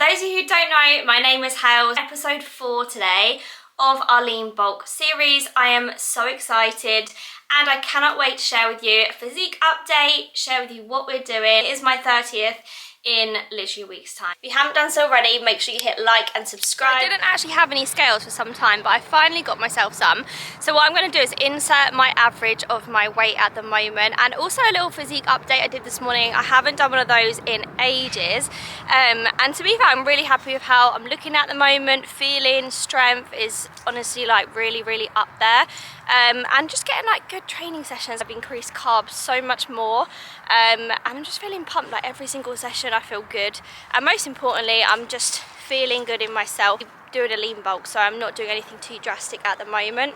those of you who don't know, my name is Hales. Episode 4 today of our lean bulk series. I am so excited and I cannot wait to share with you a physique update, share with you what we're doing. It is my 30th in literally a week's time. If you haven't done so already, make sure you hit like and subscribe. I didn't actually have any scales for some time, but I finally got myself some. So what I'm going to do is insert my average of my weight at the moment, and also a little physique update I did this morning. I haven't done one of those in ages, and to be fair, I'm really happy with how I'm looking at the moment. Feeling strength is honestly like really up there. And just getting like good training sessions. I've increased carbs so much more, and I'm just feeling pumped. Like every single session I feel good, and most importantly I'm just feeling good in myself. Doing a lean bulk, so I'm not doing anything too drastic at the moment.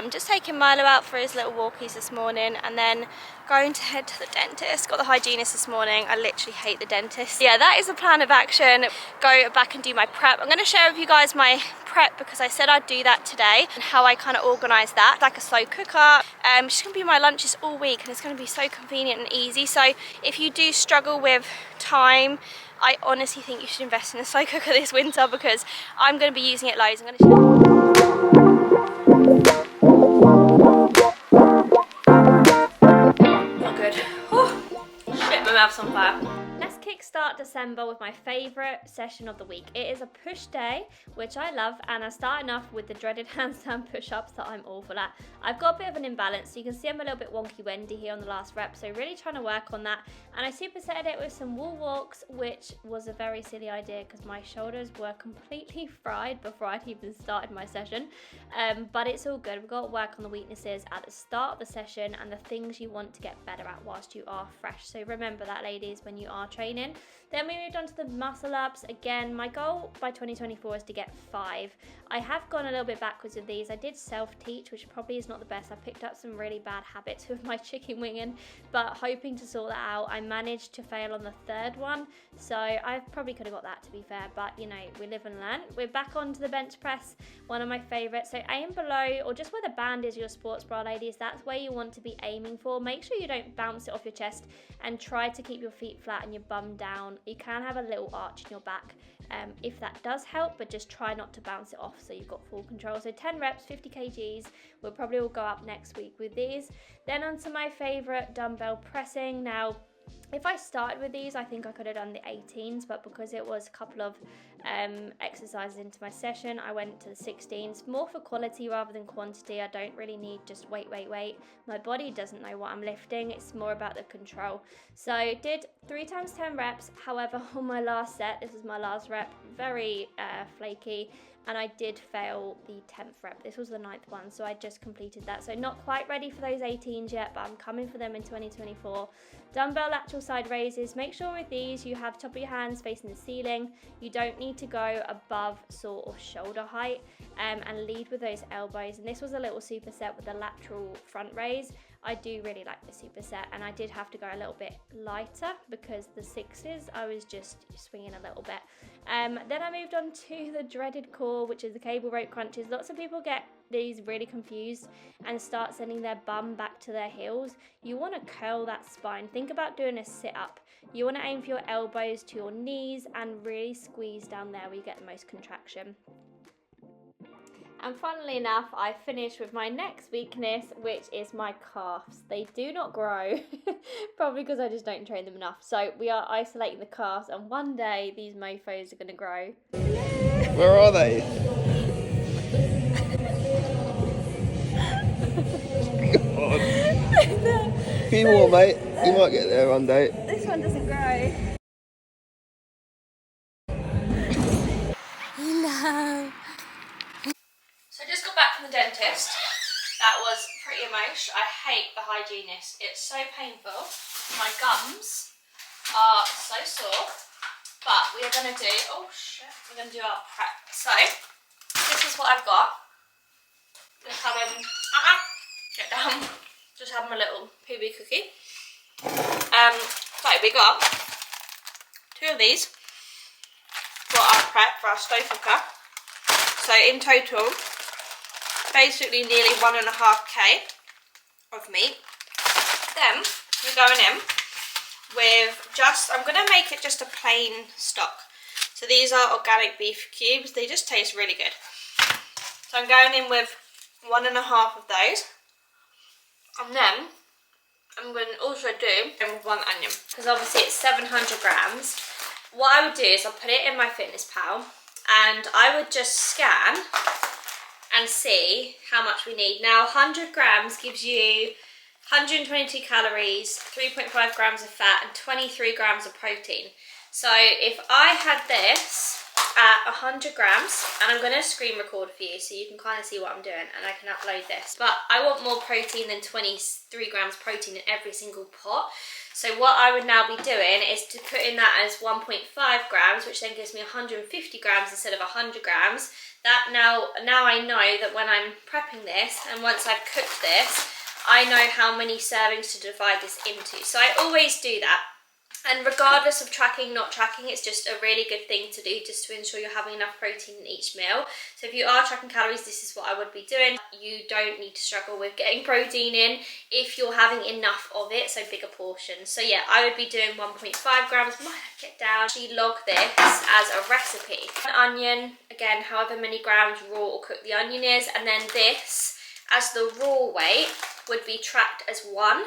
Just taking Milo out for his little walkies this morning, and then going to head to the dentist. Got the hygienist this morning. I literally hate the dentist. Yeah, that is the plan of action. Go back and do my prep. I'm going to share with you guys my prep because I said I'd do that today, and how I kind of organise that. Like a slow cooker. It's just going to be my lunches all week, and it's going to be so convenient and easy. So if you do struggle with time, I honestly think you should invest in a slow cooker this winter, because I'm going to be using it loads. I'm going to not good. Oh, shit, my mouth's on fire. Let's kickstart December with my favourite session of the week. It is a push day, which I love, and I'm starting off with the dreaded handstand push-ups that I'm awful at. I've got a bit of an imbalance, so you can see I'm a little bit wonky-wendy here on the last rep, so really trying to work on that. And I supersetted it with some wall walks, which was a very silly idea because my shoulders were completely fried before I'd even started my session. But it's all good. We've got to work on the weaknesses at the start of the session and the things you want to get better at whilst you are fresh. So remember that, ladies, when you are training. Then we moved on to the muscle ups. Again, my goal by 2024 is to get 5. I have gone a little bit backwards with these. I did self-teach, which probably is not the best. I picked up some really bad habits with my chicken winging, but hoping to sort that out. I managed to fail on the 3rd one, so I probably could have got that, to be fair, but you know, we live and learn. We're back onto the bench press, one of my favorites. So aim below, or just where the band is your sports bra, ladies. That's where you want to be aiming for. Make sure you don't bounce it off your chest, and try to keep your feet flat and your bum down. You can have a little arch in your back if that does help, but just try not to bounce it off so you've got full control. So 10 reps, 50 kgs. We'll probably all go up next week with these. Then onto my favorite, dumbbell pressing. Now, if I started with these, I think I could have done the 18s, but because it was a couple of exercises into my session, I went to the 16s, more for quality rather than quantity. I don't really need just weight. My body doesn't know what I'm lifting. It's more about the control. So I did 3 times 10 reps. However, on my last set, this was my last rep, very flaky, and I did fail the 10th rep. This was the 9th one, so I just completed that. So not quite ready for those 18s yet, but I'm coming for them in 2024. Dumbbell lateral side raises. Make sure with these you have top of your hands facing the ceiling. You don't need to go above sort of shoulder height, and lead with those elbows. And this was a little superset with the lateral front raise. I do really like the superset, and I did have to go a little bit lighter because the 6s I was just swinging a little bit. Then I moved on to the dreaded core, which is the cable rope crunches. Lots of people get these really confused and start sending their bum back to their heels. You want to curl that spine. Think about doing a sit-up. You want to aim for your elbows to your knees and really squeeze down there where you get the most contraction. And funnily enough, I finished with my next weakness, which is my calves. They do not grow, probably because I just don't train them enough. So we are isolating the calves, and one day these mofos are going to grow. Where are they? God. Be more, mate. You might get there one day. This one doesn't grow. No. So I just got back from the dentist. That was pretty emotional. I hate the hygienist. It's so painful. My gums are so sore. But we are going to do, oh shit, we're going to do our prep. So, this is what I've got. Just having, get down. Just having a little PB cookie. So we got 2 of these for our prep, for our slow cooker. So in total, basically nearly 1.5k of meat. Then we're going in with just, I'm going to make it just a plain stock. So these are organic beef cubes. They just taste really good. So I'm going in with 1.5 of those. And then I'm going to also do with 1 onion. Because obviously it's 700 grams. What I would do is I'll put it in my Fitness Pal. And I would just scan and see how much we need. Now 100 grams gives you 122 calories, 3.5 grams of fat and 23 grams of protein. So if I had this at 100 grams, and I'm going to screen record for you so you can kind of see what I'm doing and I can upload this. But I want more protein than 23 grams protein in every single pot. So what I would now be doing is to put in that as 1.5 grams, which then gives me 150 grams instead of 100 grams. That now I know that when I'm prepping this, and once I've cooked this, I know how many servings to divide this into. So I always do that. And regardless of tracking, not tracking, it's just a really good thing to do just to ensure you're having enough protein in each meal. So if you are tracking calories, this is what I would be doing. You don't need to struggle with getting protein in if you're having enough of it, so bigger portions. So yeah, I would be doing 1.5 grams. Might get down. Actually log this as a recipe. An onion, again, however many grams raw or cooked the onion is, and then this as the raw weight would be tracked as 1.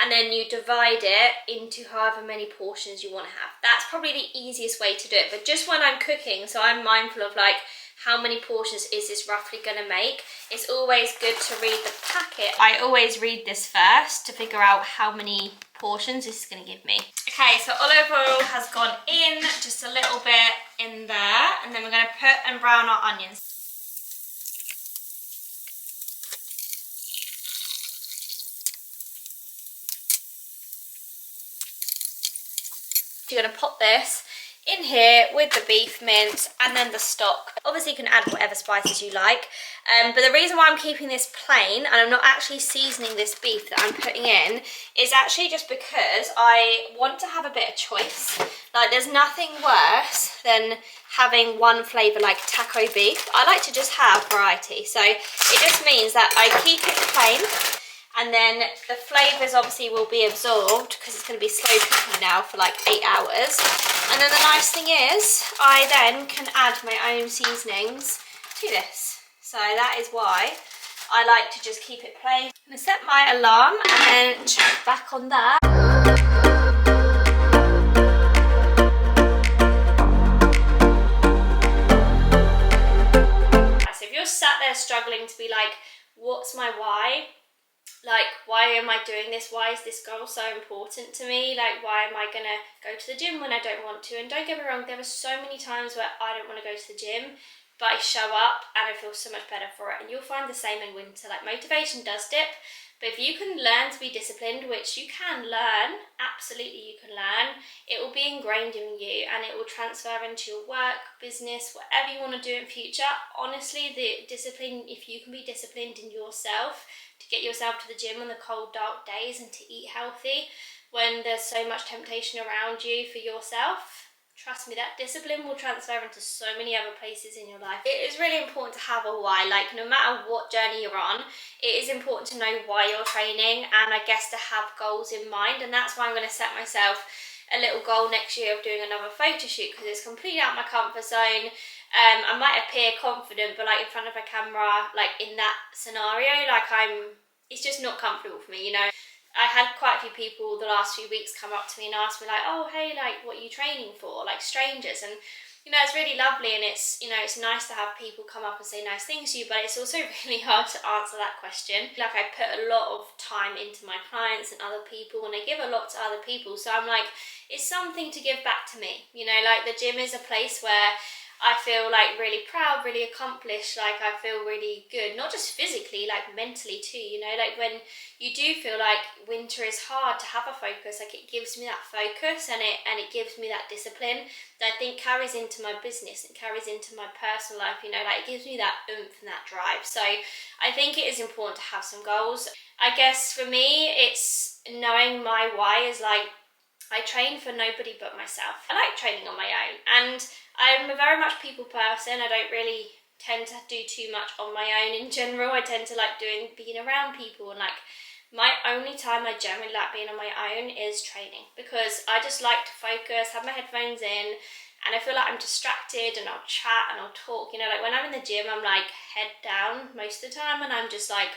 And then you divide it into however many portions you want to have. That's probably the easiest way to do it. But just when I'm cooking, so I'm mindful of like how many portions is this roughly going to make, it's always good to read the packet. I always read this first to figure out how many portions this is going to give me. Okay, so olive oil has gone in, just a little bit in there. And then we're going to put and brown our onions. You're going to pop this in here with the beef mince and then the stock. Obviously you can add whatever spices you like, but the reason why I'm keeping this plain and I'm not actually seasoning this beef that I'm putting in is actually just because I want to have a bit of choice. Like there's nothing worse than having one flavour like taco beef. I like to just have variety, so it just means that I keep it plain. And then the flavours obviously will be absorbed because it's going to be slow cooking now for like 8 hours. And then the nice thing is I then can add my own seasonings to this. So that is why I like to just keep it plain. I'm going to set my alarm and then check back on that. So if you're sat there struggling to be like, what's my why? Like, why am I doing this? Why is this goal so important to me? Like, why am I going to go to the gym when I don't want to? And don't get me wrong, there are so many times where I don't want to go to the gym, but I show up and I feel so much better for it. And you'll find the same in winter. Like, motivation does dip, but if you can learn to be disciplined, which you can learn, absolutely you can learn, it will be ingrained in you and it will transfer into your work, business, whatever you want to do in future. Honestly, the discipline, if you can be disciplined in yourself, to get yourself to the gym on the cold, dark days and to eat healthy when there's so much temptation around you for yourself, trust me, that discipline will transfer into so many other places in your life. It is really important to have a why. Like, no matter what journey you're on, it is important to know why you're training and I guess to have goals in mind. And that's why I'm going to set myself a little goal next year of doing another photo shoot because it's completely out of my comfort zone. I might appear confident, but like in front of a camera, like in that scenario, like it's just not comfortable for me, you know. I had quite a few people the last few weeks come up to me and ask me like, oh, hey, like what are you training for? Like strangers. And you know, it's really lovely and it's, you know, it's nice to have people come up and say nice things to you, but it's also really hard to answer that question. Like I put a lot of time into my clients and other people and I give a lot to other people. So I'm like, it's something to give back to me. You know, like the gym is a place where I feel like really proud, really accomplished, like I feel really good, not just physically, like mentally too, you know, like when you do feel like winter is hard to have a focus, like it gives me that focus and it gives me that discipline that I think carries into my business, it carries into my personal life, you know, like it gives me that oomph and that drive. So I think it is important to have some goals. I guess for me, it's knowing my why is like, I train for nobody but myself. I like training on my own and I'm a very much people person. I don't really tend to do too much on my own in general. I tend to like being around people and like my only time I generally like being on my own is training because I just like to focus, have my headphones in and I feel like I'm distracted and I'll chat and I'll talk, you know, like when I'm in the gym I'm like head down most of the time, and I'm just like,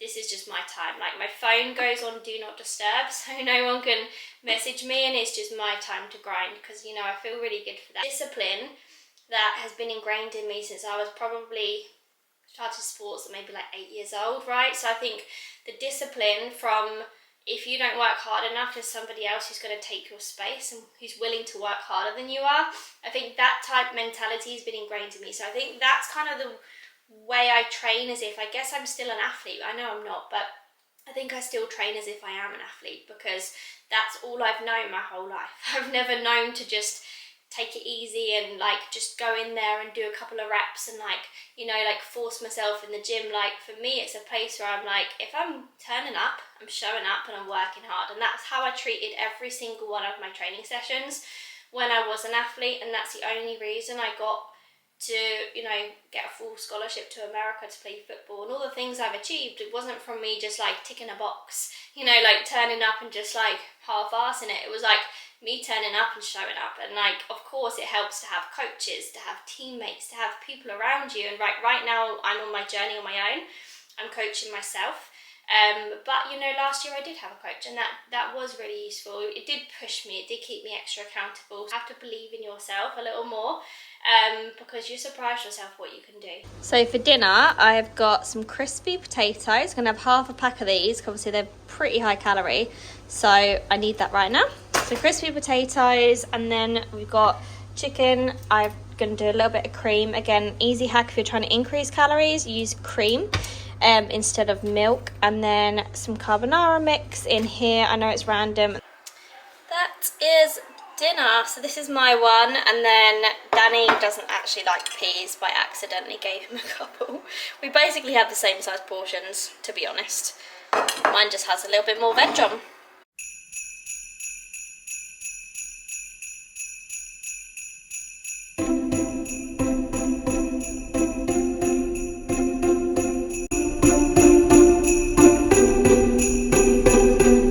this is just my time. Like my phone goes on do not disturb, so no one can message me, and it's just my time to grind, because, you know, I feel really good for that. Discipline that has been ingrained in me since I was probably started sports at maybe like 8 years old, right? So I think the discipline from, if you don't work hard enough, there's somebody else who's going to take your space and who's willing to work harder than you are. I think that type mentality has been ingrained in me. So I think that's kind of the way I train, as if, I guess I'm still an athlete. I know I'm not, but I think I still train as if I am an athlete, because that's all I've known my whole life. I've never known to just take it easy and like just go in there and do a couple of reps and like, you know, like force myself in the gym. Like for me, it's a place where I'm like, if I'm turning up, I'm showing up and I'm working hard. And that's how I treated every single one of my training sessions when I was an athlete. And that's the only reason I got to, you know, get a full scholarship to America to play football, and all the things I've achieved. It wasn't from me just like ticking a box, you know, like turning up and just like half-assing it. It was like me turning up and showing up. And like, of course it helps to have coaches, to have teammates, to have people around you. And right now I'm on my journey on my own. I'm coaching myself. But you know, last year I did have a coach, and that was really useful. It did push me, it did keep me extra accountable. You have to believe in yourself a little more, because you surprise yourself what you can do. So for dinner, I've got some crispy potatoes. I'm gonna have half a pack of these, because obviously they're pretty high calorie, so I need that right now. So crispy potatoes, and then we've got chicken. I'm gonna do a little bit of cream. Again, easy hack if you're trying to increase calories, use cream instead of milk. And then some carbonara mix in here. I know it's random. That is dinner. So this is my one, and then Danny doesn't actually like peas, but I accidentally gave him a couple. We basically have the same size portions, to be honest. Mine just has a little bit more veg on.